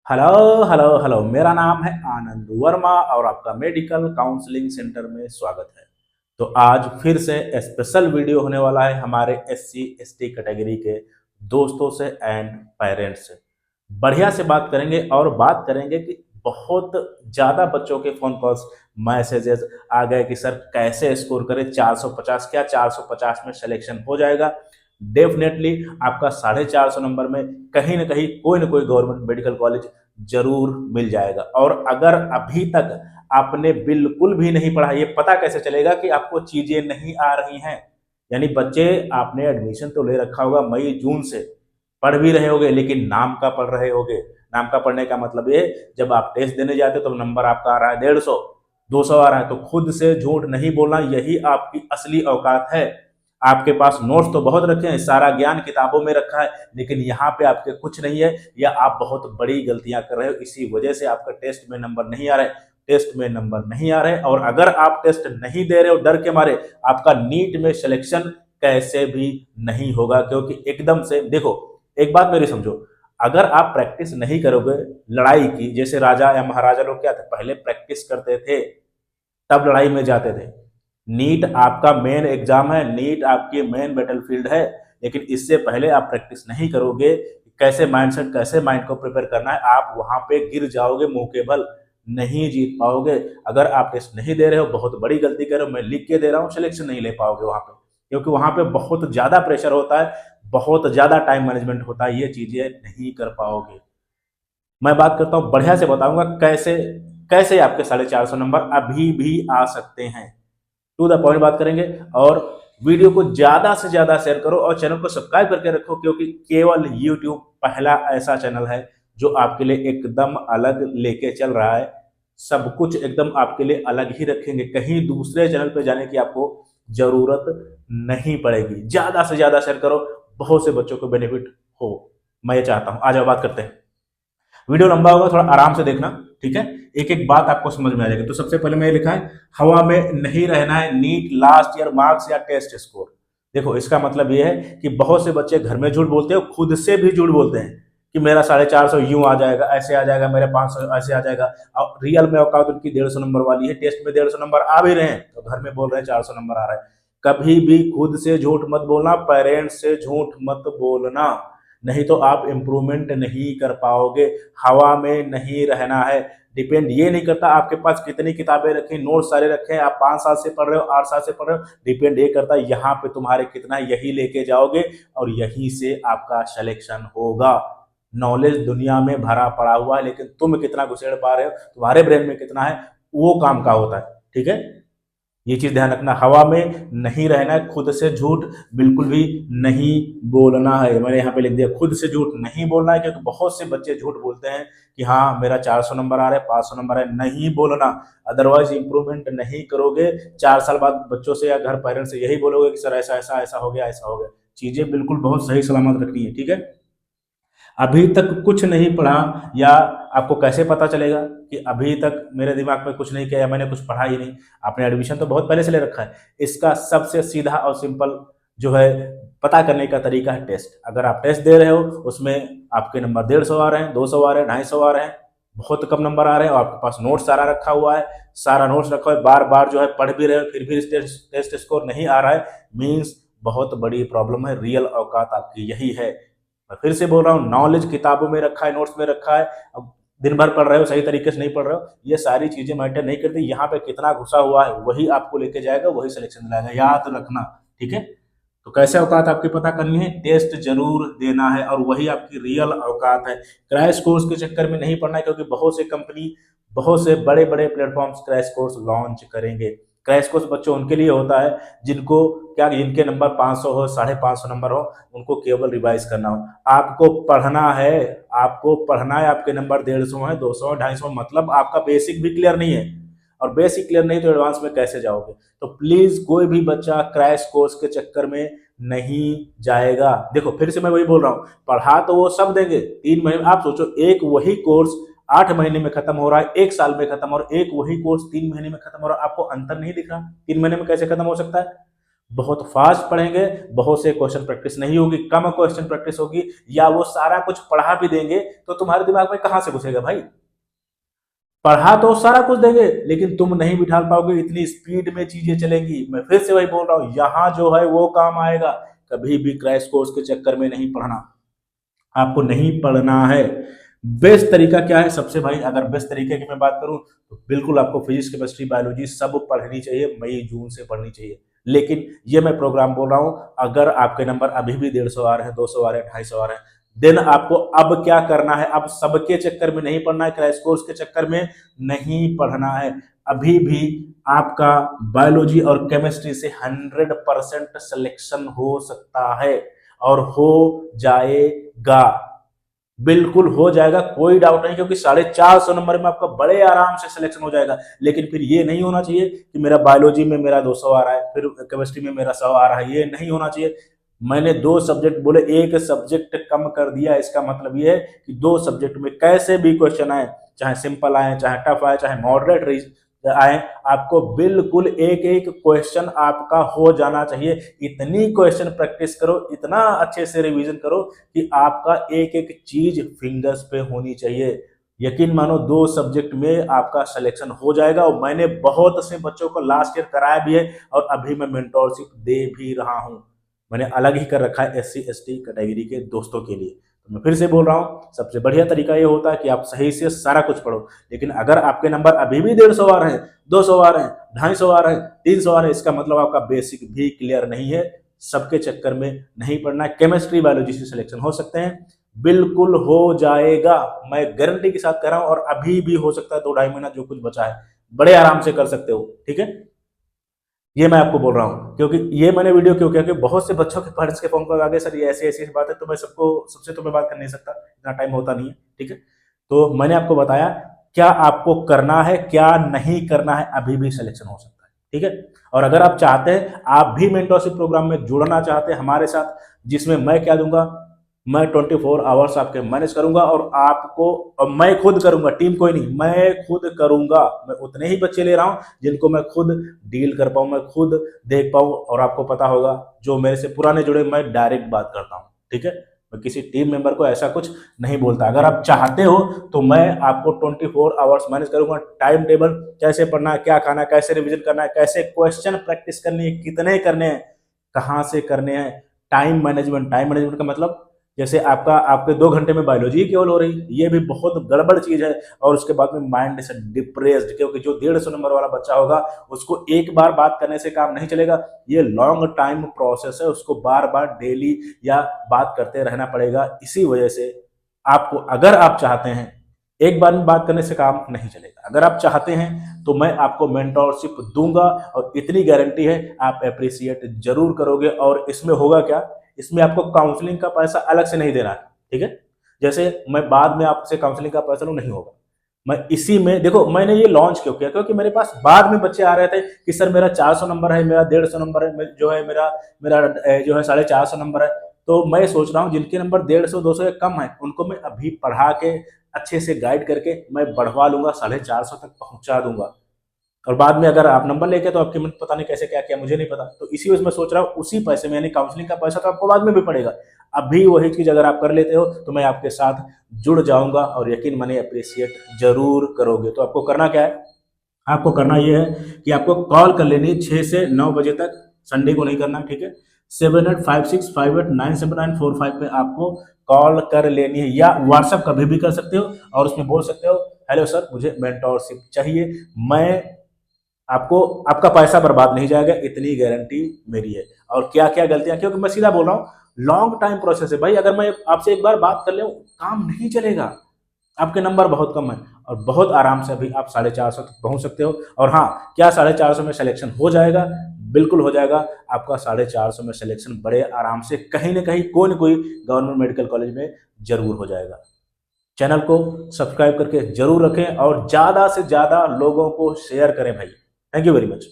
Hello hello hello, मेरा नाम है आनंद वर्मा और आपका मेडिकल काउंसलिंग सेंटर में स्वागत है। तो आज फिर से स्पेशल वीडियो होने वाला है हमारे एससी एसटी कैटेगरी के दोस्तों से एंड पेरेंट्स से। बढ़िया से बात करेंगे और बात करेंगे कि बहुत ज़्यादा बच्चों के फ़ोन कॉल्स मैसेजेस आ गए कि सर कैसे स्कोर करें 450, क्या 450 में सिलेक्शन हो जाएगा? डेफिनेटली आपका 450 नंबर में कहीं ना कोई गवर्नमेंट मेडिकल कॉलेज जरूर मिल जाएगा। और अगर अभी तक आपने बिल्कुल भी नहीं पढ़ा, ये पता कैसे चलेगा कि आपको चीजें नहीं आ रही हैं? यानी बच्चे, आपने एडमिशन तो ले रखा होगा मई जून से, पढ़ भी रहे होगे, लेकिन नाम का पढ़ रहे होगे। नाम का पढ़ने का मतलब ये, जब आप टेस्ट देने जाते हो तो नंबर आपका आ रहा है 150, 200 आ रहा है, तो खुद से झूठ नहीं बोलना, यही आपकी असली औकात है। आपके पास नोट्स तो बहुत रखे हैं, सारा ज्ञान किताबों में रखा है, लेकिन यहाँ पे आपके कुछ नहीं है, या आप बहुत बड़ी गलतियां कर रहे हो, इसी वजह से आपका टेस्ट में नंबर नहीं आ रहे। टेस्ट में नंबर नहीं आ रहे, और अगर आप टेस्ट नहीं दे रहे हो डर के मारे, आपका नीट में सिलेक्शन कैसे भी नहीं होगा। क्योंकि एकदम से देखो, एक बात मेरी समझो, अगर आप प्रैक्टिस नहीं करोगे लड़ाई की, जैसे राजा या महाराजा लोग क्या थे, पहले प्रैक्टिस करते थे तब लड़ाई में जाते थे। नीट आपका मेन एग्जाम है, नीट आपकी मेन बैटलफील्ड है, लेकिन इससे पहले आप प्रैक्टिस नहीं करोगे, कैसे माइंडसेट, कैसे माइंड को प्रिपेयर करना है, आप वहां पे गिर जाओगे, मुंह के बल नहीं जीत पाओगे। अगर आप टेस्ट नहीं दे रहे हो, बहुत बड़ी गलती कर रहे हो, मैं लिख के दे रहा हूँ, सिलेक्शन नहीं ले पाओगे वहां पे, क्योंकि वहां पे बहुत ज्यादा प्रेशर होता है, बहुत ज्यादा टाइम मैनेजमेंट होता है, ये चीजें नहीं कर पाओगे। मैं बात करता हूँ, बढ़िया से बताऊंगा कैसे कैसे आपके 450 नंबर अभी भी आ सकते हैं। टू द पॉइंट बात करेंगे, और वीडियो को ज्यादा से ज्यादा शेयर करो और चैनल को सब्सक्राइब करके रखो, क्योंकि केवल यूट्यूब पहला ऐसा चैनल है जो आपके लिए एकदम अलग लेके चल रहा है। सब कुछ एकदम आपके लिए अलग ही रखेंगे, कहीं दूसरे चैनल पे जाने की आपको जरूरत नहीं पड़ेगी। ज्यादा से ज्यादा शेयर करो, बहुत से बच्चों को बेनिफिट हो, मैं ये चाहता हूं। आज बात करते हैं, वीडियो लंबा होगा, थोड़ा आराम से देखना, ठीक है? एक एक बात आपको समझ में आ जाएगी। तो सबसे पहले मैं लिखा है, हवा में नहीं रहना है नीट लास्ट ईयर मार्क्स या टेस्ट स्कोर। देखो, इसका मतलब ये है कि बहुत से बच्चे घर में झूठ बोलते हैं, खुद से भी झूठ बोलते हैं कि मेरा 450 यूं आ जाएगा, ऐसे आ जाएगा, मेरे 500 ऐसे आ जाएगा। और रियल में औकात उनकी 150 नंबर वाली है, टेस्ट में 150 नंबर आ भी रहे हैं, तो घर में बोल रहे हैं 400 नंबर आ रहा है। कभी भी खुद से झूठ मत बोलना, पेरेंट्स से झूठ मत बोलना, नहीं तो आप इम्प्रूवमेंट नहीं कर पाओगे। हवा में नहीं रहना है। डिपेंड ये नहीं करता आपके पास कितनी किताबें रखी, नोट सारे रखे हैं, आप 5 साल से पढ़ रहे हो, 8 साल से पढ़ रहे हो, डिपेंड ये करता है यहाँ पे तुम्हारे कितना है, यही लेके जाओगे और यहीं से आपका सिलेक्शन होगा। नॉलेज दुनिया में भरा पड़ा हुआ है, लेकिन तुम कितना घुसेड़ पा रहे हो, तुम्हारे ब्रेन में कितना है, वो काम का होता है, ठीक है? ये चीज ध्यान रखना, हवा में नहीं रहना है, खुद से झूठ बिल्कुल भी नहीं बोलना है। मैंने यहाँ पे लिख दिया, खुद से झूठ नहीं बोलना है, क्योंकि बहुत से बच्चे झूठ बोलते हैं कि हाँ मेरा 400 नंबर आ रहा है, 500 नंबर है, नहीं बोलना। अदरवाइज इंप्रूवमेंट नहीं करोगे। 4 साल बाद बच्चों से या घर पेरेंट्स से यही बोलोगे कि सर ऐसा ऐसा ऐसा हो गया, ऐसा हो गया। चीजें बिल्कुल बहुत सही सलामत रखनी है, ठीक है? अभी तक कुछ नहीं पढ़ा, या आपको कैसे पता चलेगा कि अभी तक मेरे दिमाग में कुछ नहीं किया या मैंने कुछ पढ़ा ही नहीं? आपने एडमिशन तो बहुत पहले से ले रखा है। इसका सबसे सीधा और सिंपल जो है पता करने का तरीका है टेस्ट। अगर आप टेस्ट दे रहे हो, उसमें आपके नंबर 150 आ रहे हैं, 200 आ रहे हैं, 250 आ रहे हैं, बहुत कम नंबर आ रहे हैं, और आपके पास नोट सारा रखा हुआ है, सारा नोट्स रखा हुआ है, बार बार जो है पढ़ भी रहे हो, फिर भी टेस्ट स्कोर नहीं आ रहा है, मीन्स बहुत बड़ी प्रॉब्लम है। रियल औकात आपकी यही है। मैं फिर से बोल रहा हूँ, नॉलेज किताबों में रखा है, नोट्स में रखा है, अब दिन भर पढ़ रहे हो, सही तरीके से नहीं पढ़ रहे हो, ये सारी चीजें मैटर नहीं करती। यहाँ पे कितना घुसा हुआ है वही आपको लेके जाएगा, वही सिलेक्शन दिलाएगा, याद रखना, ठीक है? तो कैसे औकात आपकी पता करनी है, टेस्ट जरूर देना है, और वही आपकी रियल औकात है। क्रैश कोर्स के चक्कर में नहीं पढ़ना है, क्योंकि बहुत से कंपनी, बहुत से बड़े बड़े प्लेटफॉर्म्स क्रैश कोर्स लॉन्च करेंगे। क्रैश कोर्स बच्चों उनके लिए होता है जिनको, क्या, जिनके नंबर 500 हो, 550 नंबर हो, उनको केवल रिवाइज करना हो। आपको पढ़ना है, आपको पढ़ना है, आपके नंबर 150 है, 200 है, 250, मतलब आपका बेसिक भी क्लियर नहीं है, और बेसिक क्लियर नहीं तो एडवांस में कैसे जाओगे? तो प्लीज कोई भी बच्चा क्रैश कोर्स के चक्कर में नहीं जाएगा। देखो, फिर से मैं वही बोल रहा हूँ, पढ़ा तो वो सब देंगे 3 महीने में। आप सोचो, एक वही कोर्स 8 महीने में खत्म हो रहा है, 1 साल में खत्म, और एक वही कोर्स 3 महीने में खत्म हो रहा है। आपको अंतर नहीं दिख रहा? 3 महीने में कैसे खत्म हो सकता है? बहुत फास्ट पढ़ेंगे, बहुत से क्वेश्चन प्रैक्टिस नहीं होगी, कम क्वेश्चन प्रैक्टिस होगी, या वो सारा कुछ पढ़ा भी देंगे तो तुम्हारे दिमाग में कहां से घुसेगा भाई। पढ़ा तो सारा कुछ देंगे लेकिन तुम नहीं बिठा पाओगे, इतनी स्पीड में चीजें चलेंगी। मैं फिर से वही बोल रहा हूं, यहां जो है वो काम आएगा। कभी भी क्रैश कोर्स के चक्कर में नहीं पढ़ना, आपको नहीं पढ़ना है। बेस्ट तरीका क्या है सबसे भाई, अगर बेस्ट तरीके की मैं बात करूं तो बिल्कुल आपको फिजिक्स, केमिस्ट्री, बायोलॉजी सब पढ़नी चाहिए, मई जून से पढ़नी चाहिए। लेकिन ये मैं प्रोग्राम बोल रहा हूं, अगर आपके नंबर अभी भी 150 आ रहे हैं, 200 आ रहे हैं, 250 आ रहे हैं, देन आपको अब क्या करना है, अब सबके चक्कर में नहीं पढ़ना है, क्रैश कोर्स के चक्कर में नहीं पढ़ना है। अभी भी आपका बायोलॉजी और केमिस्ट्री से 100% सिलेक्शन हो सकता है और हो जाएगा, बिल्कुल हो जाएगा, कोई डाउट नहीं, क्योंकि 450 नंबर में आपका बड़े आराम से सिलेक्शन हो जाएगा। लेकिन फिर ये नहीं होना चाहिए कि मेरा बायोलॉजी में मेरा 200 आ रहा है, फिर केमिस्ट्री में मेरा 100 आ रहा है, ये नहीं होना चाहिए। मैंने 2 सब्जेक्ट बोले, एक सब्जेक्ट कम कर दिया, इसका मतलब ये है कि 2 सब्जेक्ट में कैसे भी क्वेश्चन आए, चाहे सिंपल आए, चाहे टफ आए, चाहे मॉडरेट आए, आपको बिल्कुल एक एक क्वेश्चन आपका हो जाना चाहिए। इतनी क्वेश्चन प्रैक्टिस करो, इतना अच्छे से रिवीजन करो कि आपका एक एक चीज फिंगर्स पे होनी चाहिए। यकीन मानो 2 सब्जेक्ट में आपका सिलेक्शन हो जाएगा। और मैंने बहुत से बच्चों को लास्ट ईयर कराया भी है और अभी मैं मेंटोरशिप दे भी रहा हूं। मैंने अलग ही कर रखा है SC ST कैटेगरी के दोस्तों के लिए। तो मैं फिर से बोल रहा हूं, सबसे बढ़िया तरीका ये होता है कि आप सही से सारा कुछ पढ़ो। लेकिन अगर आपके नंबर अभी भी 150 आ रहे हैं, 200 आ रहे हैं, 250 आ रहे हैं, 300 आ रहे हैं, इसका मतलब आपका बेसिक भी क्लियर नहीं है। सबके चक्कर में नहीं पढ़ना है। केमिस्ट्री, बायोलॉजी से सिलेक्शन हो सकते हैं, बिल्कुल हो जाएगा, मैं गारंटी के साथ कह रहा हूं। और अभी भी हो सकता है 2-2.5 महीना जो कुछ बचा है, बड़े आराम से कर सकते हो। ठीक है, ये मैं आपको बोल रहा हूँ, क्योंकि ये मैंने वीडियो क्यों किया कि बहुत से बच्चों के पेरेंट्स के फोन पर आ गए, सर ये ऐसी ऐसी बात है, तो मैं सबसे तो मैं बात कर नहीं सकता, इतना टाइम होता नहीं है। ठीक है, तो मैंने आपको बताया क्या आपको करना है, क्या नहीं करना है, अभी भी सिलेक्शन हो सकता है। ठीक है, और अगर आप चाहते हैं, आप भी मेंटरशिप प्रोग्राम में जुड़ना चाहते हैं हमारे साथ, जिसमें मैं क्या दूंगा, मैं 24 आवर्स आपके मैनेज करूंगा और आपको, और मैं खुद करूंगा, टीम कोई नहीं, मैं खुद करूंगा। मैं उतने ही बच्चे ले रहा हूं जिनको मैं खुद डील कर पाऊं, मैं खुद देख पाऊं। और आपको पता होगा, जो मेरे से पुराने जुड़े, मैं डायरेक्ट बात करता हूं। ठीक है, मैं किसी टीम मेंबर को ऐसा कुछ नहीं बोलता। अगर आप चाहते हो तो मैं आपको 24 आवर्स मैनेज करूंगा। टाइम टेबल, कैसे पढ़ना है, क्या खाना है, कैसे रिविजन करना है, कैसे क्वेश्चन प्रैक्टिस करनी है, कितने करने हैं, कहाँ से करने हैं, टाइम मैनेजमेंट का मतलब, जैसे आपके 2 घंटे में बायोलॉजी केवल हो रही, ये भी बहुत गड़बड़ चीज है। और उसके बाद में माइंड से डिप्रेस्ड, क्योंकि जो 150 नंबर वाला बच्चा होगा उसको एक बार बात करने से काम नहीं चलेगा, ये लॉन्ग टाइम प्रोसेस है, उसको बार बार डेली या बात करते रहना पड़ेगा। इसी वजह से आपको, अगर आप चाहते हैं, एक बार में बात करने से काम नहीं चलेगा। अगर आप चाहते हैं तो मैं आपको मेंटोरशिप दूंगा और इतनी गारंटी है आप अप्रिशिएट जरूर करोगे। और इसमें होगा क्या, इसमें आपको काउंसलिंग का पैसा अलग से नहीं देना है। ठीक है, जैसे मैं बाद में आपसे काउंसलिंग का पैसा लूं, नहीं होगा। मैं इसी में, देखो मैंने ये लॉन्च क्यों किया, क्योंकि मेरे पास बाद में बच्चे आ रहे थे कि सर मेरा 400 नंबर है, मेरा 150 नंबर है, जो है मेरा मेरा जो है 450 नंबर है। तो मैं सोच रहा हूँ जिनके नंबर 150, 200 या कम है, उनको मैं अभी पढ़ा के अच्छे से गाइड करके मैं बढ़वा लूंगा, 450 तक पहुंचा दूंगा। और बाद में अगर आप नंबर लेके, तो आपकी मत पता नहीं कैसे क्या किया, मुझे नहीं पता। तो इसी वजह मैं सोच रहा हूँ उसी पैसे में, यानी काउंसलिंग का पैसा तो आपको बाद में भी पड़ेगा, अभी वही चीज अगर आप कर लेते हो तो मैं आपके साथ जुड़ जाऊंगा और यकीन मानिए अप्रिशिएट जरूर करोगे। तो आपको करना क्या है, आपको करना ये है कि आपको कॉल कर लेनी है 6 से 9 बजे तक, संडे को नहीं करना। ठीक है, 7856589795 पे आपको कॉल कर लेनी है, या व्हाट्सएप कभी भी कर सकते हो और उसमें बोल सकते हो, हेलो सर मुझे मेंटोरशिप चाहिए। मैं आपको, आपका पैसा बर्बाद नहीं जाएगा, इतनी गारंटी मेरी है। और क्या क्या गलतियां, क्योंकि मैं सीधा बोल रहा हूँ, लॉन्ग टाइम प्रोसेस है भाई। अगर मैं आपसे एक बार बात कर ले, काम नहीं चलेगा, आपके नंबर बहुत कम है और बहुत आराम से अभी आप 450 तक पहुंच सकते हो। और हाँ, क्या 450 में सिलेक्शन हो जाएगा, बिल्कुल हो जाएगा। आपका 450 में सिलेक्शन बड़े आराम से कहीं ना कहीं कोई ना कोई गवर्नमेंट मेडिकल कॉलेज में जरूर हो जाएगा। चैनल को सब्सक्राइब करके जरूर रखें और ज्यादा से ज्यादा लोगों को शेयर करें भाई। Thank you very much.